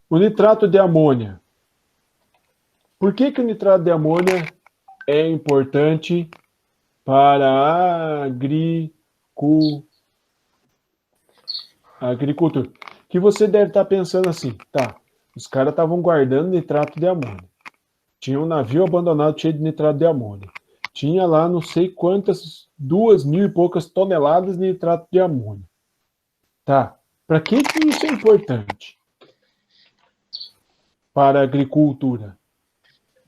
O nitrato de amônia. Por que o nitrato de amônia é importante para a agricultura? Que você deve estar pensando assim, tá, os caras estavam guardando nitrato de amônia. Tinha um navio abandonado cheio de nitrato de amônia. Tinha lá não sei quantas, 2.000 e poucas toneladas de nitrato de amônia. Tá, para que isso é importante? Para a agricultura.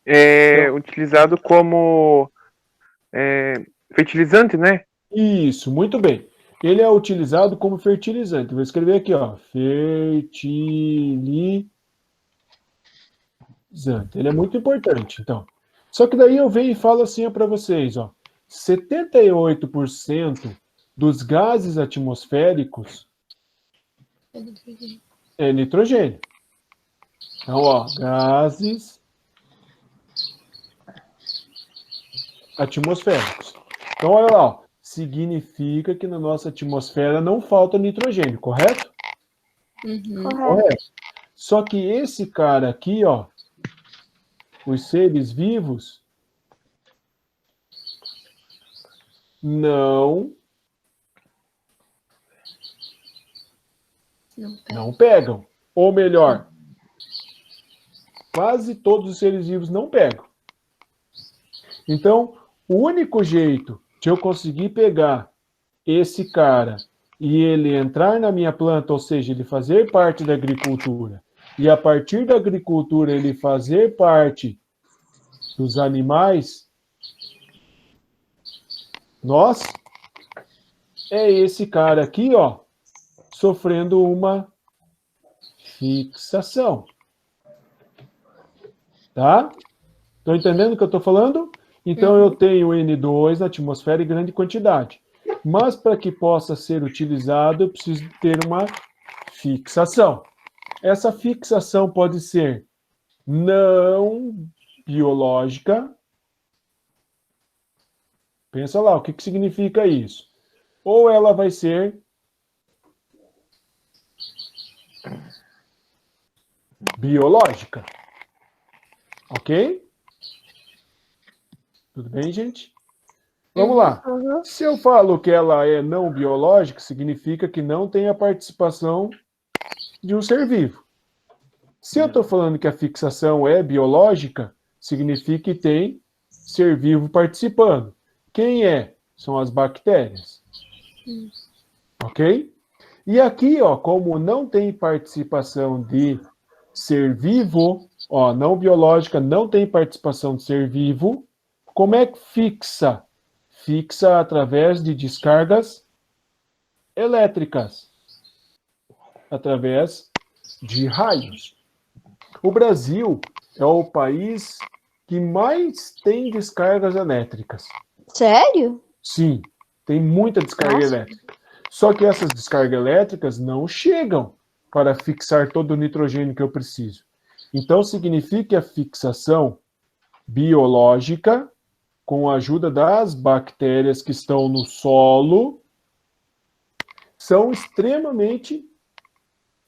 É utilizado como fertilizante, né? Isso, muito bem. Ele é utilizado como fertilizante. Vou escrever aqui, ó, fertilizante. Ele é muito importante, então. Só que daí eu venho e falo assim para vocês, ó, 78% dos gases atmosféricos é nitrogênio. Então, ó, gases atmosféricos. Então, olha lá, ó, significa que na nossa atmosfera não falta nitrogênio, correto? Correto. Só que esse cara aqui, ó, os seres vivos não pegam. Ou melhor, quase todos os seres vivos não pegam. Então, o único jeito de eu conseguir pegar esse cara e ele entrar na minha planta, ou seja, ele fazer parte da agricultura, e a partir da agricultura ele fazer parte dos animais, é esse cara aqui, ó, sofrendo uma fixação. Tá? Estão entendendo o que eu estou falando? Então, eu tenho N2 na atmosfera em grande quantidade. Mas, para que possa ser utilizado, eu preciso ter uma fixação. Essa fixação pode ser não biológica. Pensa lá, o que significa isso? Ou ela vai ser biológica. Ok? Tudo bem, gente? Vamos lá. Se eu falo que ela é não biológica, significa que não tem a participação de um ser vivo. Se eu estou falando que a fixação é biológica, significa que tem ser vivo participando. Quem é? São as bactérias. Ok? E aqui, ó, como não tem participação de ser vivo, ó, não biológica, não tem participação de ser vivo, como é que fixa? Fixa através de descargas elétricas, através de raios. O Brasil é o país que mais tem descargas elétricas. Sério? Sim, tem muita descarga elétrica. Só que essas descargas elétricas não chegam para fixar todo o nitrogênio que eu preciso. Então, significa que a fixação biológica, com a ajuda das bactérias que estão no solo,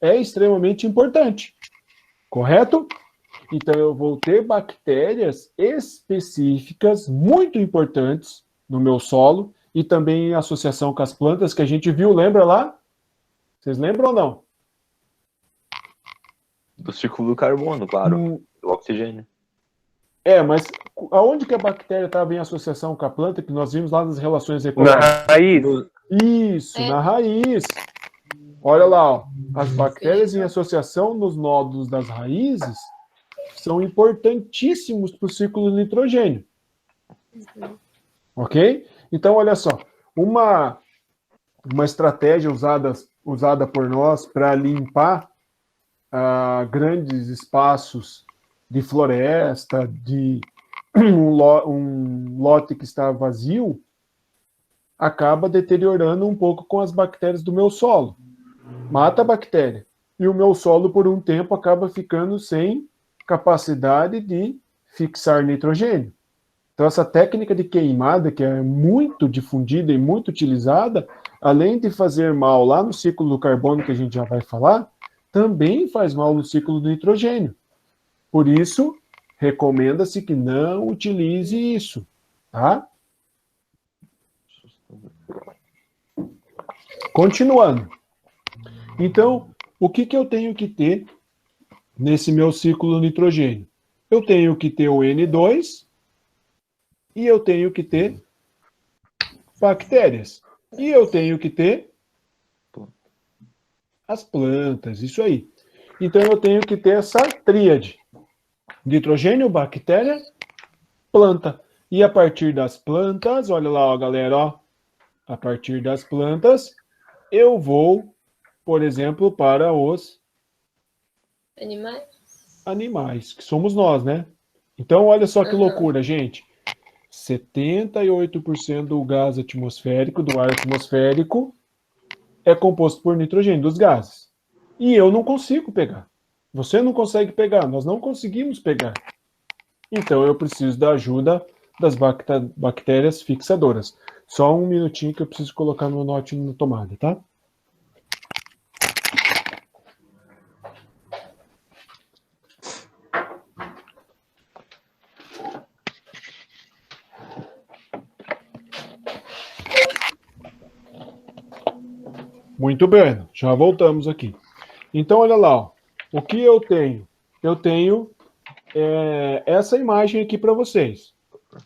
é extremamente importante. Correto? Então, eu vou ter bactérias específicas, muito importantes, no meu solo, e também em associação com as plantas que a gente viu, lembra lá? Vocês lembram ou não? Do círculo do carbono, claro. Do oxigênio. Mas aonde que a bactéria estava em associação com a planta, que nós vimos lá nas relações ecológicas? Na raiz. Isso, na raiz. Olha lá, ó, as bactérias em associação nos nódulos das raízes são importantíssimos para o ciclo do nitrogênio. Ok? Então, olha só, uma estratégia usada por nós para limpar grandes espaços de floresta, de um lote que está vazio, acaba deteriorando um pouco com as bactérias do meu solo. Mata a bactéria. E o meu solo, por um tempo, acaba ficando sem capacidade de fixar nitrogênio. Então, essa técnica de queimada, que é muito difundida e muito utilizada, além de fazer mal lá no ciclo do carbono, que a gente já vai falar, também faz mal no ciclo do nitrogênio. Por isso, recomenda-se que não utilize isso, tá? Continuando. Então, o que eu tenho que ter nesse meu ciclo do nitrogênio? Eu tenho que ter o N2 e eu tenho que ter bactérias. E eu tenho que ter as plantas, isso aí. Então eu tenho que ter essa tríade: nitrogênio, bactéria, planta. E a partir das plantas, olha lá, ó, galera, ó, a partir das plantas, eu vou, por exemplo, para os animais, que somos nós, né? Então, olha só que loucura, gente. 78% do gás atmosférico, do ar atmosférico, é composto por nitrogênio, dos gases. E eu não consigo pegar. Você não consegue pegar, nós não conseguimos pegar. Então eu preciso da ajuda das bactérias fixadoras. Só um minutinho que eu preciso colocar meu note na tomada, tá? Muito bem, já voltamos aqui. Então, olha lá, ó, o que eu tenho? Eu tenho essa imagem aqui para vocês.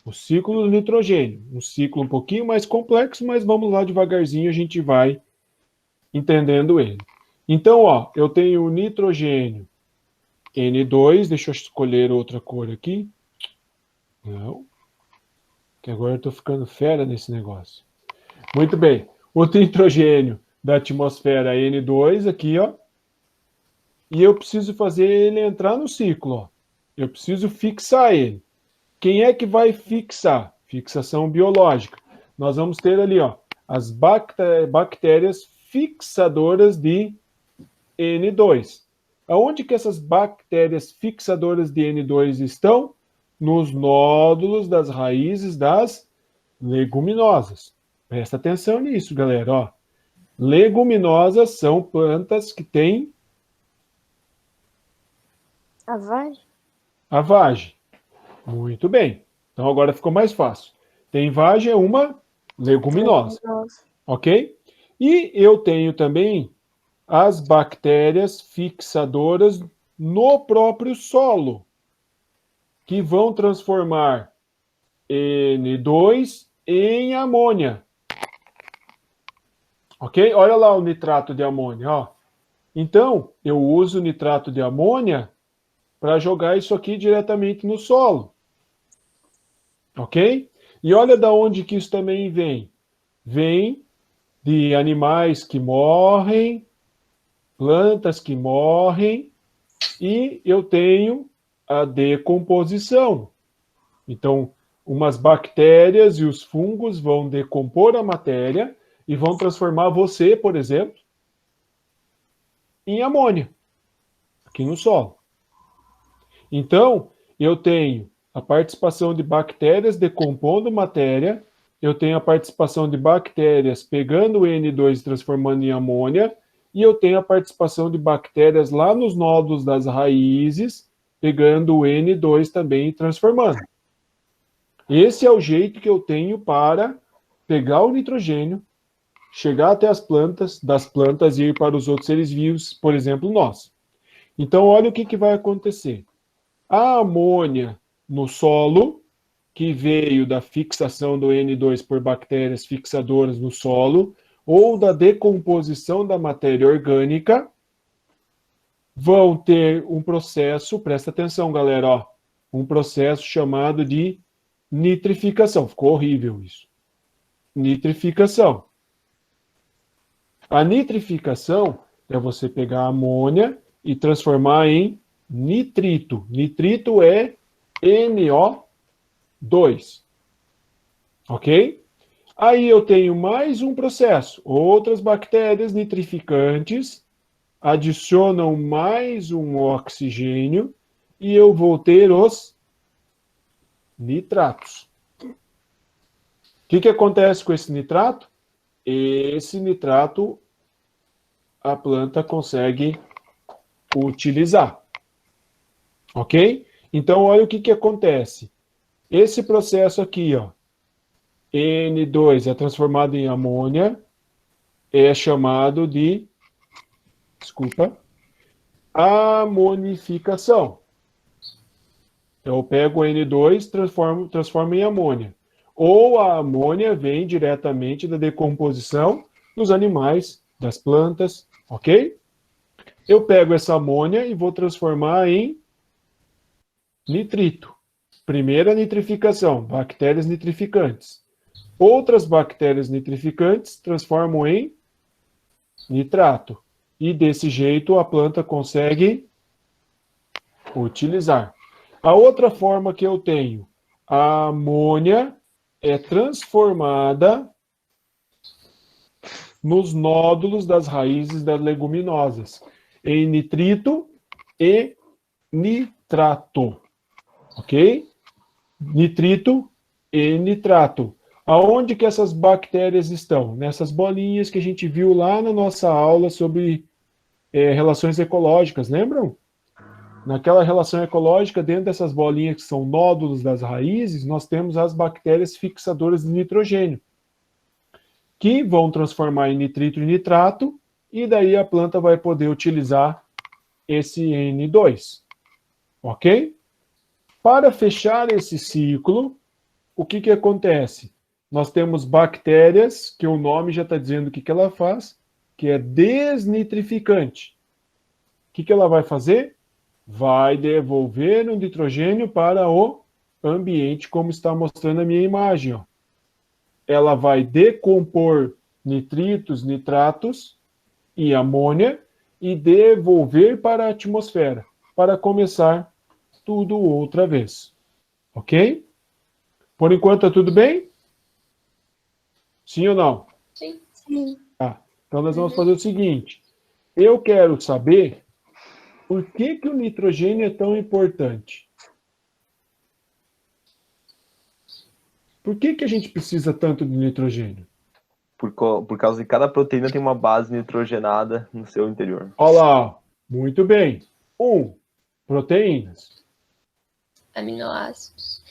O ciclo do nitrogênio. Um ciclo um pouquinho mais complexo, mas vamos lá devagarzinho, a gente vai entendendo ele. Então, ó, eu tenho o nitrogênio N2, deixa eu escolher outra cor aqui. Não, que agora eu estou ficando fera nesse negócio. Muito bem, o nitrogênio da atmosfera N2 aqui, ó. E eu preciso fazer ele entrar no ciclo, ó. Eu preciso fixar ele. Quem é que vai fixar? Fixação biológica. Nós vamos ter ali, ó, as bactérias fixadoras de N2. Aonde que essas bactérias fixadoras de N2 estão? Nos nódulos das raízes das leguminosas. Presta atenção nisso, galera, ó. Leguminosas são plantas que têm a vagem. Muito bem. Então agora ficou mais fácil. Tem vagem, é uma leguminosa. Ok? E eu tenho também as bactérias fixadoras no próprio solo, que vão transformar N2 em amônia. Ok? Olha lá o nitrato de amônia, ó. Então, eu uso o nitrato de amônia para jogar isso aqui diretamente no solo. Ok? E olha da onde que isso também vem. Vem de animais que morrem, plantas que morrem, e eu tenho a decomposição. Então, umas bactérias e os fungos vão decompor a matéria e vão transformar você, por exemplo, em amônia, aqui no solo. Então, eu tenho a participação de bactérias decompondo matéria, eu tenho a participação de bactérias pegando o N2 e transformando em amônia, e eu tenho a participação de bactérias lá nos nódulos das raízes, pegando o N2 também e transformando. Esse é o jeito que eu tenho para pegar o nitrogênio, chegar até as plantas, das plantas e ir para os outros seres vivos, por exemplo, nós. Então, olha o que vai acontecer. A amônia no solo, que veio da fixação do N2 por bactérias fixadoras no solo, ou da decomposição da matéria orgânica, vão ter um processo, presta atenção, galera, ó, um processo chamado de nitrificação. Ficou horrível isso. Nitrificação. A nitrificação é você pegar a amônia e transformar em nitrito. Nitrito é NO2. Ok? Aí eu tenho mais um processo. Outras bactérias nitrificantes adicionam mais um oxigênio e eu vou ter os nitratos. O que acontece com esse nitrato? Esse nitrato a planta consegue utilizar. Ok? Então, olha o que acontece. Esse processo aqui, ó, N2 é transformado em amônia, é chamado de, desculpa, amonificação. Então, eu pego o N2 e transformo em amônia. Ou a amônia vem diretamente da decomposição dos animais, das plantas, ok? Eu pego essa amônia e vou transformar em nitrito. Primeira nitrificação, bactérias nitrificantes. Outras bactérias nitrificantes transformam em nitrato. E desse jeito a planta consegue utilizar. A outra forma que eu tenho, a amônia é transformada nos nódulos das raízes das leguminosas, em nitrito e nitrato. Ok? Nitrito e nitrato. Aonde que essas bactérias estão? Nessas bolinhas que a gente viu lá na nossa aula sobre relações ecológicas, lembram? Naquela relação ecológica, dentro dessas bolinhas que são nódulos das raízes, nós temos as bactérias fixadoras de nitrogênio, que vão transformar em nitrito e nitrato, e daí a planta vai poder utilizar esse N2. Ok? Para fechar esse ciclo, o que acontece? Nós temos bactérias, que o nome já está dizendo o que ela faz, que é desnitrificante. O que ela vai fazer? Vai devolver o nitrogênio para o ambiente, como está mostrando a minha imagem. Ó. Ela vai decompor nitritos, nitratos e amônia e devolver para a atmosfera, para começar tudo outra vez. Ok? Por enquanto, tá tudo bem? Sim ou não? Sim. Tá. Então, nós vamos fazer o seguinte. Eu quero saber por que o nitrogênio é tão importante. Por que a gente precisa tanto de nitrogênio? Por causa de cada proteína tem uma base nitrogenada no seu interior. Olha lá. Muito bem. Proteínas. Aminoácidos.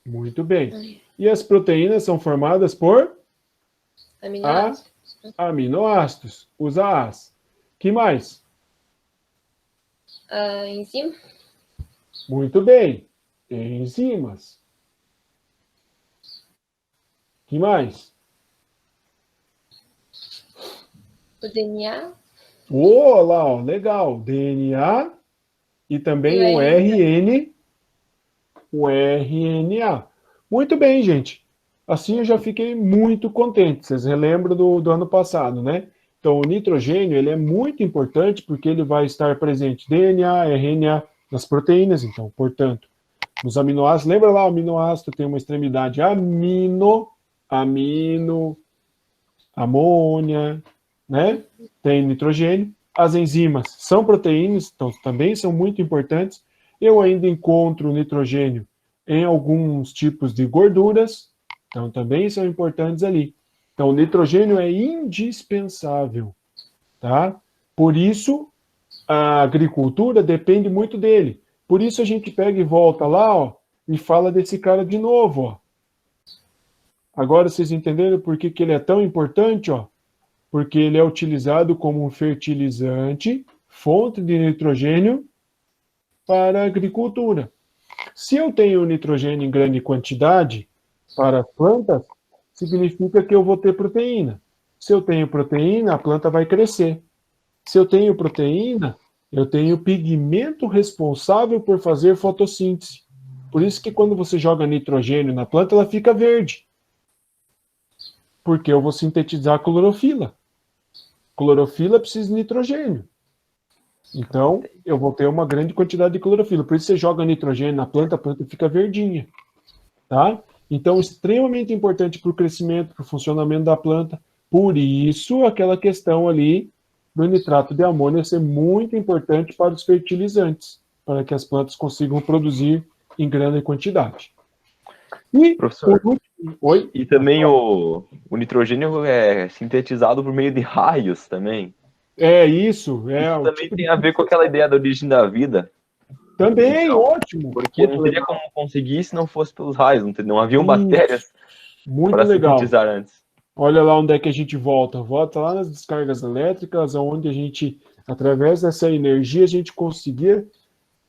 Muito bem. E as proteínas são formadas por Aminoácidos. aminoácidos. Usa as. Que mais? Enzima. Muito bem. Enzimas. Que mais? O DNA. Olá, ó, legal. DNA e também o RNA. Muito bem, gente. Assim eu já fiquei muito contente. Vocês relembram do ano passado, né? Então, o nitrogênio ele é muito importante porque ele vai estar presente DNA, RNA, nas proteínas. Então, portanto, nos aminoácidos. Lembra lá, o aminoácido tem uma extremidade amino, amônia, né? Tem nitrogênio. As enzimas são proteínas, então também são muito importantes. Eu ainda encontro nitrogênio em alguns tipos de gorduras, então também são importantes ali. Então, o nitrogênio é indispensável, tá? Por isso, a agricultura depende muito dele. Por isso, a gente pega e volta lá, ó, e fala desse cara de novo, ó. Agora, vocês entenderam por que ele é tão importante, ó? Porque ele é utilizado como um fertilizante, fonte de nitrogênio para a agricultura. Se eu tenho nitrogênio em grande quantidade para as plantas, significa que eu vou ter proteína. Se eu tenho proteína, a planta vai crescer. Se eu tenho proteína, eu tenho pigmento responsável por fazer fotossíntese. Por isso que quando você joga nitrogênio na planta, ela fica verde. Porque eu vou sintetizar clorofila. Clorofila precisa de nitrogênio. Então, eu vou ter uma grande quantidade de clorofila. Por isso você joga nitrogênio na planta, a planta fica verdinha. Tá? Então, extremamente importante para o crescimento, para o funcionamento da planta. Por isso, aquela questão ali do nitrato de amônia ser muito importante para os fertilizantes, para que as plantas consigam produzir em grande quantidade. E, Professor, por último, oi? e também o nitrogênio é sintetizado por meio de raios também. É isso, é Isso o também tipo tem de... a ver com aquela ideia da origem da vida, Também, então, ótimo. porque Muito não teria legal. como conseguir se não fosse pelos raios, não haviam Isso, bactérias muito para legal. sintetizar antes. Olha lá onde é que a gente volta. Volta lá nas descargas elétricas, onde a gente, através dessa energia, a gente conseguia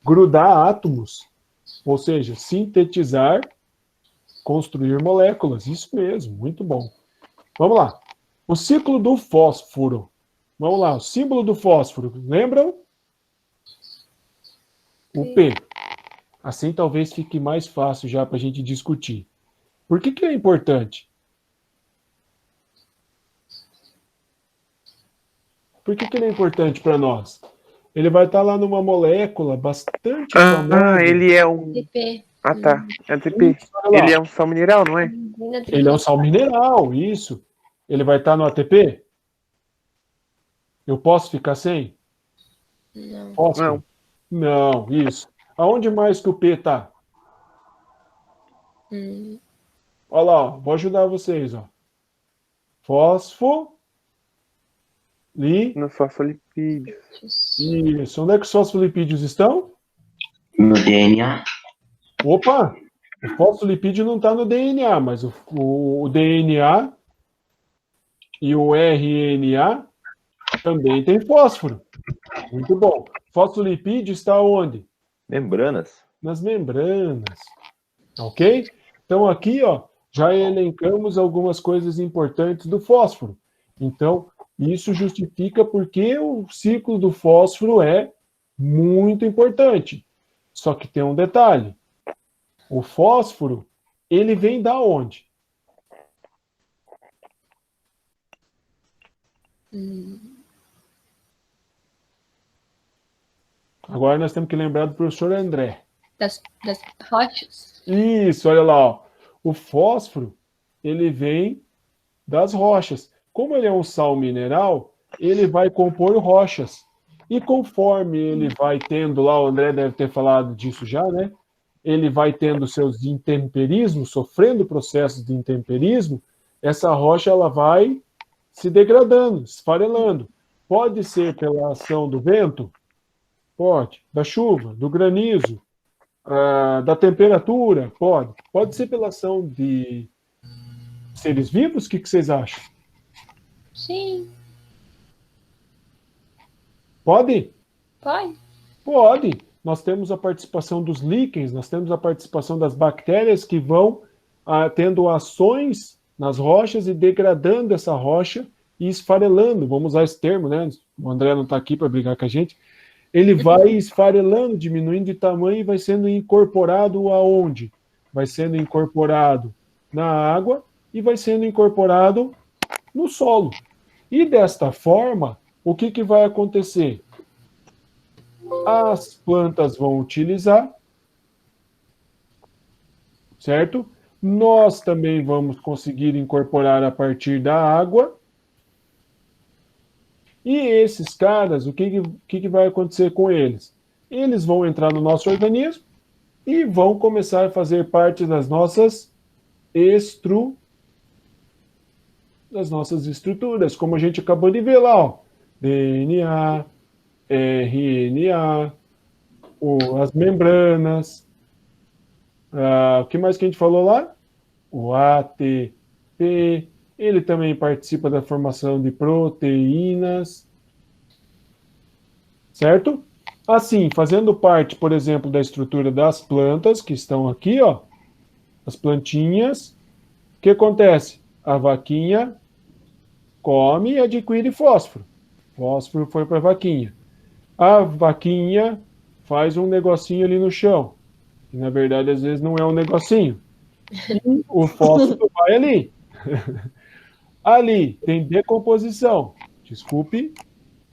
grudar átomos, ou seja, sintetizar, construir moléculas. Isso mesmo, muito bom. Vamos lá. O ciclo do fósforo. Vamos lá, o símbolo do fósforo. Lembram? O P. Assim talvez fique mais fácil já para a gente discutir. Por que é importante? Por que ele é importante para nós? Ele vai estar lá numa molécula bastante famosa. Ele é um. TP. Ah, tá. É ATP. Isso, olha lá. Ele é um sal mineral, não é? Ele é um sal mineral, isso. Ele vai estar no ATP? Eu posso ficar sem? Não. Posso? Não, isso. Aonde mais que o P está? Olha lá, ó, vou ajudar vocês. Ó. Fosfo, li. Nos fosfolipídios. Isso. Onde é que os fosfolipídios estão? No DNA. Opa! O fosfolipídio não está no DNA, mas o DNA e o RNA também tem fósforo. Muito bom. Fosfolipídio está onde? Membranas. Nas membranas. Ok? Então aqui, ó, já elencamos algumas coisas importantes do fósforo. Então, isso justifica porque o ciclo do fósforo é muito importante. Só que tem um detalhe. O fósforo, ele vem da onde? Agora nós temos que lembrar do professor André. Das rochas? Isso, olha lá. Ó. O fósforo, ele vem das rochas. Como ele é um sal mineral, ele vai compor rochas. E conforme ele vai tendo lá, o André deve ter falado disso já, né? Ele vai tendo seus intemperismos, sofrendo processos de intemperismo, essa rocha ela vai se degradando, esfarelando. Pode ser pela ação do vento, pode, da chuva, do granizo, da temperatura, pode. Pode ser pela ação de seres vivos, o que vocês acham? Sim. Pode? Pode. Pode. Nós temos a participação dos líquens, nós temos a participação das bactérias que vão tendo ações nas rochas e degradando essa rocha e esfarelando. Vamos usar esse termo, né? O André não está aqui para brigar com a gente. Ele vai esfarelando, diminuindo de tamanho e vai sendo incorporado aonde? Vai sendo incorporado na água e vai sendo incorporado no solo. E desta forma, o que vai acontecer? As plantas vão utilizar, certo? Nós também vamos conseguir incorporar a partir da água. E esses caras, o que vai acontecer com eles? Eles vão entrar no nosso organismo e vão começar a fazer parte das nossas estruturas, como a gente acabou de ver lá, ó. DNA, RNA, as membranas. O que mais que a gente falou lá? O ATP. Ele também participa da formação de proteínas. Certo? Assim, fazendo parte, por exemplo, da estrutura das plantas, que estão aqui, ó. As plantinhas. O que acontece? A vaquinha come e adquire fósforo. Fósforo foi para a vaquinha. A vaquinha faz um negocinho ali no chão. Que, na verdade, às vezes não é um negocinho. E o fósforo vai ali. Ali tem decomposição. Desculpe,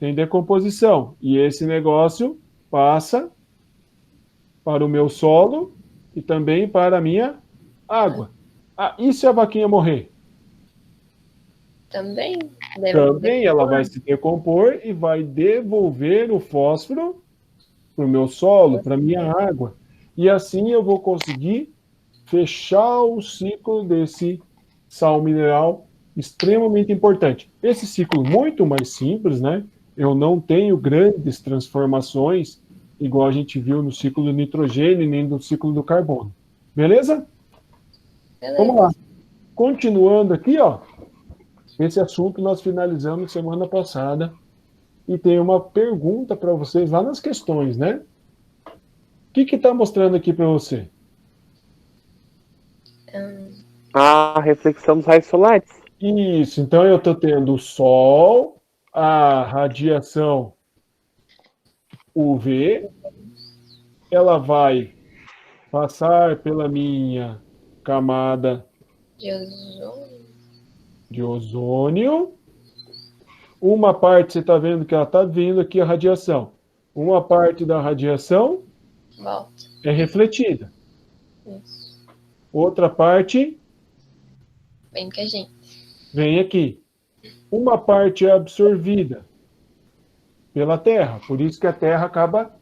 tem decomposição. E esse negócio passa para o meu solo e também para a minha água. E se a vaquinha morrer? Também. Também ela vai se decompor e vai devolver o fósforo para o meu solo, para a minha água. E assim eu vou conseguir fechar o ciclo desse sal mineral extremamente importante. Esse ciclo muito mais simples, né? eu não tenho grandes transformações, igual a gente viu no ciclo do nitrogênio, nem no ciclo do carbono. Beleza? Beleza. Vamos lá. Continuando aqui, ó. Esse assunto nós finalizamos semana passada. E tem uma pergunta para vocês lá nas questões, né? O que está mostrando aqui para você? A reflexão dos raios solares. Isso, então eu estou tendo o Sol, a radiação UV, ela vai passar pela minha camada De ozônio. de ozônio. Uma parte, você está vendo que ela está vindo aqui a radiação. Uma parte da radiação Volta. é refletida. Isso. Outra parte Bem que a gente. vem aqui. Uma parte é absorvida pela Terra, por isso que a Terra acaba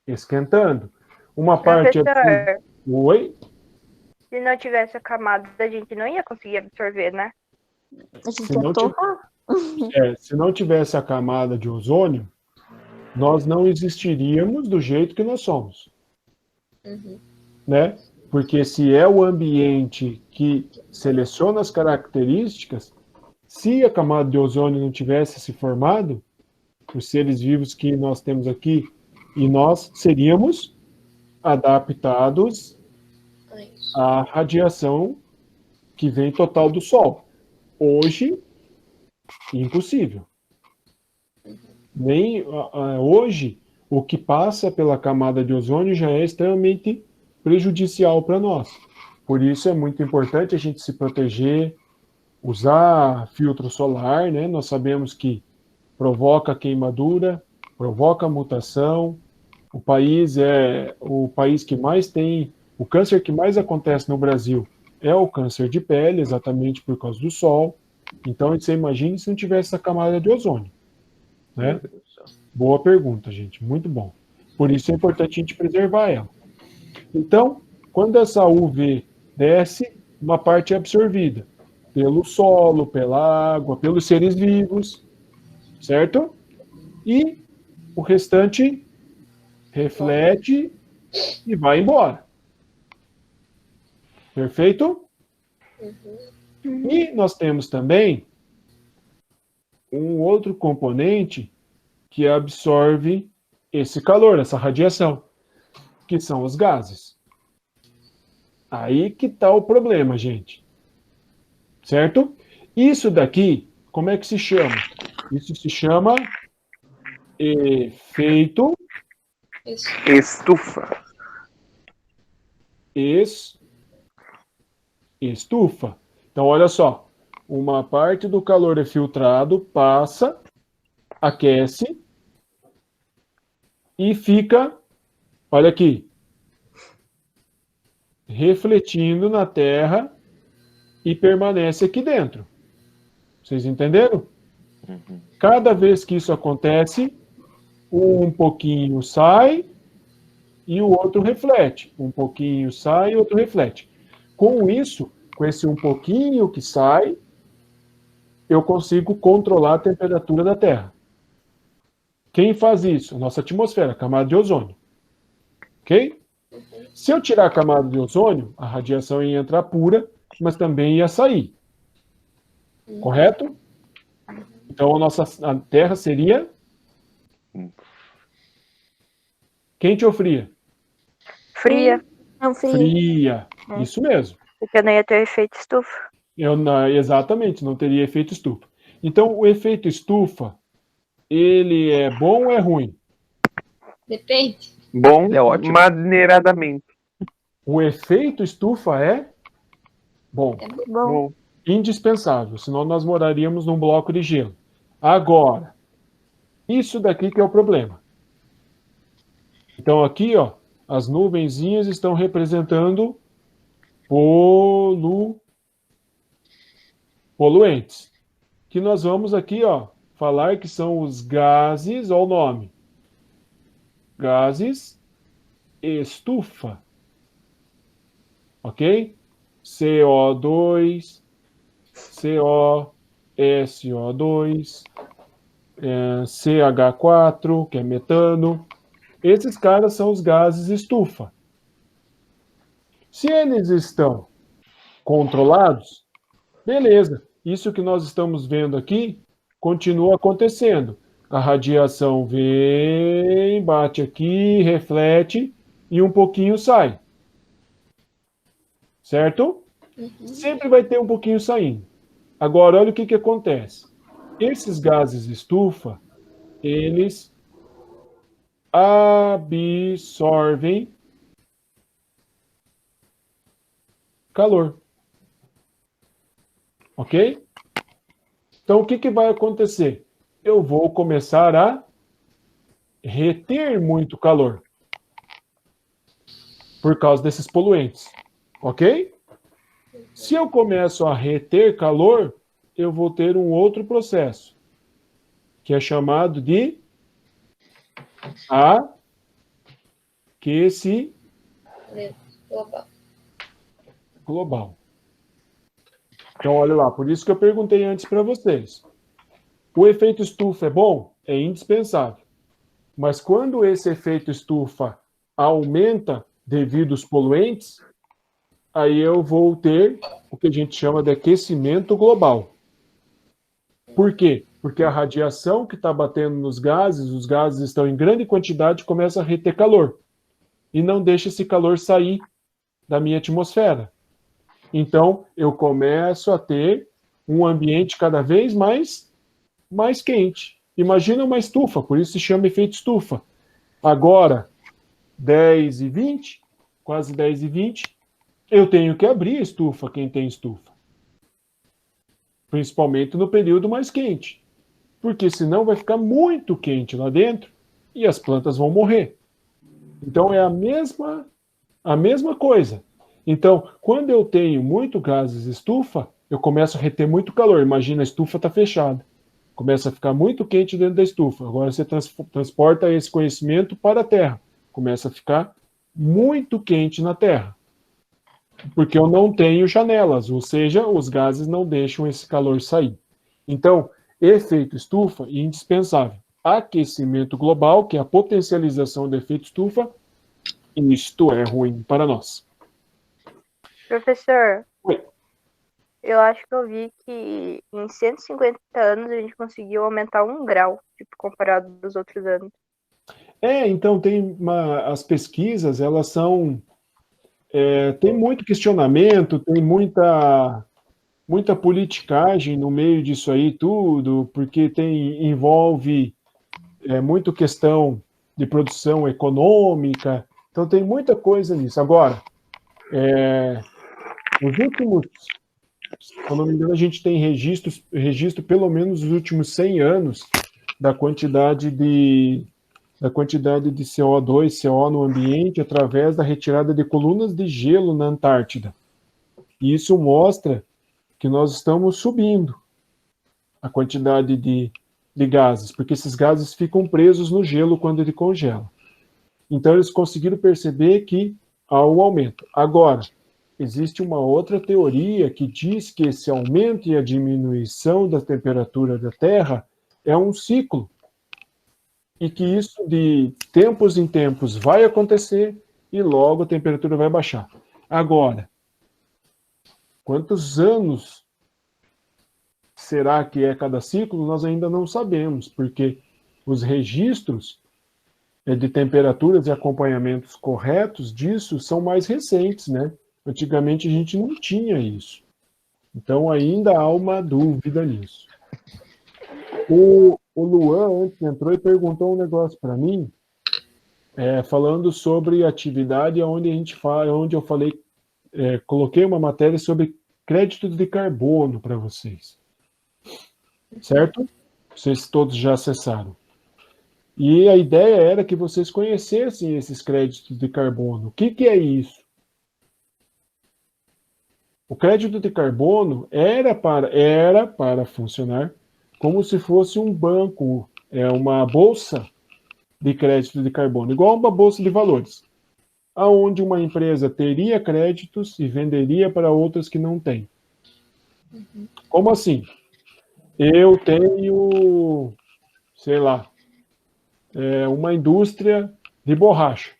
esquentando. Uma parte é... Professor, Oi? se não tivesse a camada, a gente não ia conseguir absorver, né? A gente Se ia não torrar. Se não tivesse a camada de ozônio, nós não existiríamos do jeito que nós somos. Uhum. Né? Porque se é o ambiente que seleciona as características, se a camada de ozônio não tivesse se formado, os seres vivos que nós temos aqui, e nós seríamos adaptados É isso. à radiação que vem total do Sol. Hoje, impossível. Nem hoje, o que passa pela camada de ozônio já é extremamente prejudicial para nós. Por isso é muito importante a gente se proteger, usar filtro solar, né? Nós sabemos que provoca queimadura, provoca mutação. O país é o país que mais tem, o câncer que mais acontece no Brasil é o câncer de pele, exatamente por causa do sol. Então, você imagine se não tivesse essa camada de ozônio, né? Boa pergunta, gente, muito bom. Por isso é importante a gente preservar ela. Então, quando essa UV desce, uma parte é absorvida pelo solo, pela água, pelos seres vivos, certo? E o restante reflete e vai embora. Perfeito? E nós temos também um outro componente que absorve esse calor, essa radiação, que são os gases. Aí que está o problema, gente. Certo? Isso daqui, como é que se chama? Isso se chama efeito Isso. Estufa. estufa. Então, olha só. Uma parte do calor é filtrado, passa, aquece e fica, olha aqui, refletindo na Terra e permanece aqui dentro. Vocês entenderam? Cada vez que isso acontece, um pouquinho sai e o outro reflete. Um pouquinho sai e o outro reflete. Com isso, com esse um pouquinho que sai, eu consigo controlar a temperatura da Terra. Quem faz isso? Nossa atmosfera, a camada de ozônio. Ok? Se eu tirar a camada de ozônio, a radiação ia entrar pura, mas também ia sair. Correto? Então a Terra seria quente ou fria? Fria, Não, frio. Fria. Isso mesmo. porque não ia ter efeito estufa. Exatamente, não teria efeito estufa. Então, o efeito estufa, ele é bom ou é ruim? Depende. Bom, É ótimo. maneiradamente. O efeito estufa é bom, É Bom, Bom, indispensável, senão nós moraríamos num bloco de gelo. Agora, isso daqui que é o problema. Então, aqui, ó, as nuvenzinhas estão representando poluentes. Que nós vamos aqui, ó, falar que são os gases, olha o nome. Gases estufa. Ok? CO2, CO, SO2, CH4, que é metano. Esses caras são os gases estufa. Se eles estão controlados, beleza. Isso que nós estamos vendo aqui continua acontecendo. A radiação vem, bate aqui, reflete e um pouquinho sai. Certo? Sempre vai ter um pouquinho saindo. Agora, olha o que acontece. Esses gases estufa, eles absorvem calor. Ok? Então, o que vai acontecer? Eu vou começar a reter muito calor por causa desses poluentes. Ok? Se eu começo a reter calor, eu vou ter um outro processo, que é chamado de aquecimento Global. global. Então, olha lá, por isso que eu perguntei antes para vocês. O efeito estufa é bom? É indispensável. Mas quando esse efeito estufa aumenta devido aos poluentes, aí eu vou ter o que a gente chama de aquecimento global. Por quê? Porque a radiação que está batendo nos gases, os gases estão em grande quantidade, começa a reter calor. E não deixa esse calor sair da minha atmosfera. Então, eu começo a ter um ambiente cada vez mais quente. Imagina uma estufa, por isso se chama efeito estufa. Agora, 10h20, quase 10h20, eu tenho que abrir a estufa, quem tem estufa. Principalmente no período mais quente. Porque senão vai ficar muito quente lá dentro e as plantas vão morrer. Então é a mesma coisa. Então, quando eu tenho muito gases estufa, eu começo a reter muito calor. Imagina, a estufa está fechada. Começa a ficar muito quente dentro da estufa. Agora você transporta esse conhecimento para a Terra. Começa a ficar muito quente na Terra. Porque eu não tenho janelas, ou seja, os gases não deixam esse calor sair. Então, efeito estufa, indispensável. Aquecimento global, que é a potencialização do efeito estufa, isto é ruim para nós. Professor, Oi. eu acho que eu vi que em 150 anos a gente conseguiu aumentar 1 grau, tipo, comparado dos outros anos. Então as pesquisas, elas são, tem muito questionamento, tem muita politicagem no meio disso aí tudo, porque envolve muito questão de produção econômica, então tem muita coisa nisso. Agora, os últimos, se eu não me engano, a gente tem registro pelo menos nos últimos 100 anos da quantidade de CO2, CO no ambiente através da retirada de colunas de gelo na Antártida. E isso mostra que nós estamos subindo a quantidade de gases, porque esses gases ficam presos no gelo quando ele congela. Então, eles conseguiram perceber que há um aumento. Agora, existe uma outra teoria que diz que esse aumento e a diminuição da temperatura da Terra é um ciclo. E que isso de tempos em tempos vai acontecer e logo a temperatura vai baixar. Agora, quantos anos será que é cada ciclo? Nós ainda não sabemos, porque os registros de temperaturas e acompanhamentos corretos disso são mais recentes, né? Antigamente a gente não tinha isso. Então ainda há uma dúvida nisso. O Luan antes entrou e perguntou um negócio para mim, falando sobre atividade, onde eu falei, coloquei uma matéria sobre créditos de carbono para vocês. Certo? Vocês todos já acessaram. E a ideia era que vocês conhecessem esses créditos de carbono. O que é isso? O crédito de carbono era para funcionar como se fosse um banco, uma bolsa de crédito de carbono, igual uma bolsa de valores, aonde uma empresa teria créditos e venderia para outras que não têm. Como assim? Eu tenho sei lá, uma indústria de borracha.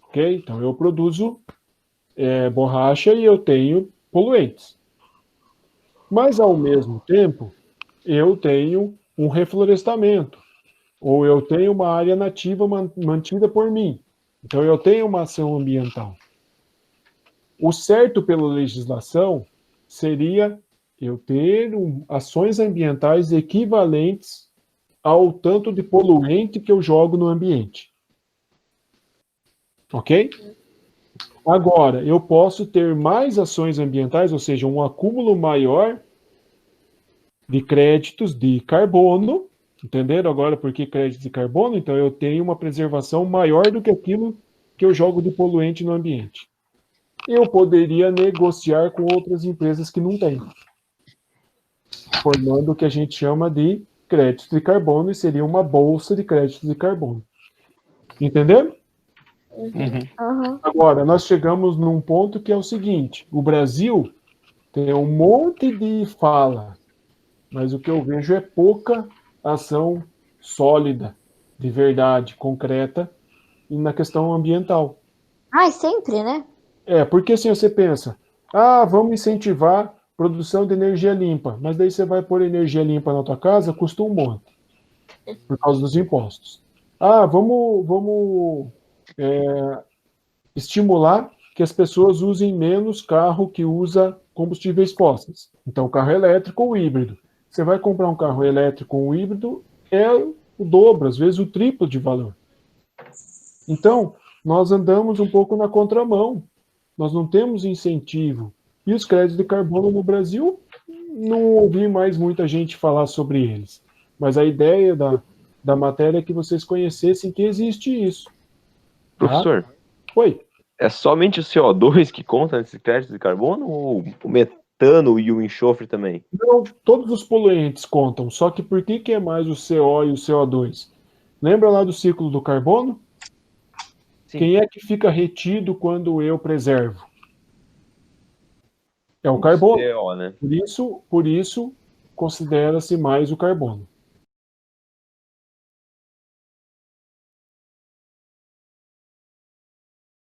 Ok? Então, eu produzo borracha e eu tenho poluentes. Mas, ao mesmo tempo, eu tenho um reflorestamento, ou eu tenho uma área nativa mantida por mim. Então, eu tenho uma ação ambiental. O certo pela legislação seria eu ter ações ambientais equivalentes ao tanto de poluente que eu jogo no ambiente. Ok? Agora, eu posso ter mais ações ambientais, ou seja, um acúmulo maior de créditos de carbono. Entenderam agora por que créditos de carbono? Então, eu tenho uma preservação maior do que aquilo que eu jogo de poluente no ambiente. Eu poderia negociar com outras empresas que não têm, formando o que a gente chama de créditos de carbono, e seria uma bolsa de créditos de carbono. Entenderam? Agora, nós chegamos num ponto que é o seguinte: o Brasil tem um monte de fala, mas o que eu vejo é pouca ação sólida, de verdade, concreta, na questão ambiental. Ai, sempre, né? Porque assim você pensa, vamos incentivar produção de energia limpa, mas daí você vai pôr energia limpa na tua casa, custa um monte, por causa dos impostos. Vamos estimular que as pessoas usem menos carro que usa combustíveis fósseis. Então, carro elétrico ou híbrido. Você vai comprar um carro elétrico ou híbrido, é o dobro, às vezes o triplo de valor. Então, nós andamos um pouco na contramão. Nós não temos incentivo. E os créditos de carbono no Brasil, não ouvi mais muita gente falar sobre eles. Mas a ideia da matéria é que vocês conhecessem que existe isso. Professor, Oi. é somente o CO2 que conta nesse crédito de carbono ou o metano e o enxofre também? Não, todos os poluentes contam, só que por que é mais o CO e o CO2? Lembra lá do ciclo do carbono? Sim. Quem é que fica retido quando eu preservo? É o carbono. CO, né? Por isso considera-se mais o carbono.